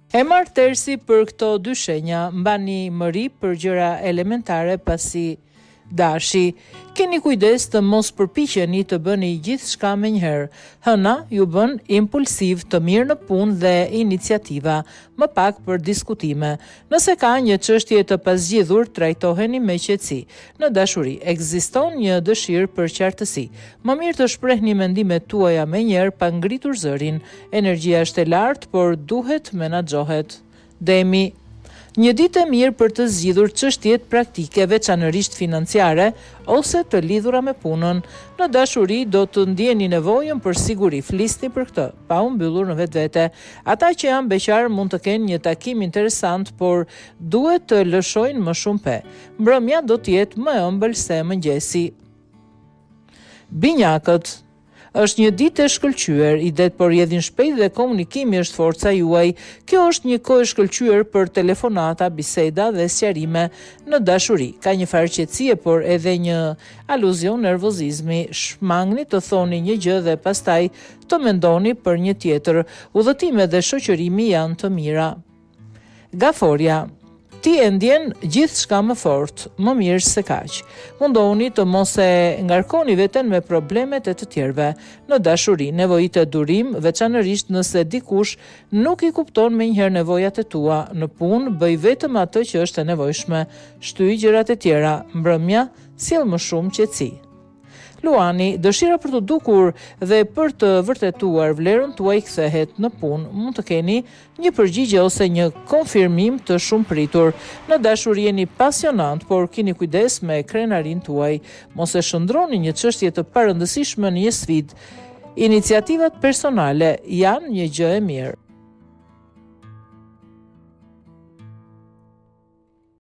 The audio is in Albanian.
E marr tërsi për këto dy shenja, mbani mëri për gjëra elementare pasi dashi. Keni kujdes të mos përpiqeni të bëni gjithçka menjëherë. Hëna ju bën impulsiv, të mirë në punë dhe iniciativa, më pak për diskutime. Nëse ka një çështje të pazgjidhur, trajtoheni me qetësi. Në dashuri ekziston një dëshirë për qartësi. Më mirë të shprehni mendimet tuaja menjëherë pa ngritur zërin. Energjia është e lartë, por duhet menaxhohet. Demi. Një ditë e mirë për të zgjidhur çështjet praktike, veçanërisht financiare ose të lidhura me punën. Në dashuri do të ndjeni nevojën për siguri, flisni për këtë, pa u mbyllur në vetvete. Ata që janë beqar mund të kenë një takim interesant, por duhet të lëshojnë më shumë pe. Mbrëmja do të jetë më e ëmbël se mëngjesi. Binjakët. Është një ditë e shkëlqyer, idet po rrjedhin shpejt dhe komunikimi është forca juaj. Kjo është një kohë e shkëlqyer për telefonata, biseda dhe sqarime në dashuri. Ka një farë qetësie, por edhe një aluzion nervozizmi. Shmangni të thoni një gjë dhe pastaj të mendoni për një tjetër. Udhëtime dhe shoqërimi janë të mira. Gaforja. Ti e ndjen gjithçka më fort, më mirë se kaq. Mundohuni të mos e ngarkoni veten me problemet e të tjerëve. Në dashuri, nevojitet durim, veçanërisht nëse dikush nuk i kupton menjëherë nevojat e tua. Në punë, bëj vetëm atë që është e nevojshme. Shtyj gjërat e tjera. Mbrëmja, sjell më shumë qetësi. Luani, dëshira për të dukur dhe për të vërtetuar vlerën tuaj kthehet në punë. Mund të keni një përgjigje ose një konfirmim të shumë pritur. Në dashuri jeni pasionant, por keni kujdes me krenarin tuaj. Mos e shndroni një çështje të parëndësishme në një sfidë. Iniciativat personale janë një gjë e mirë.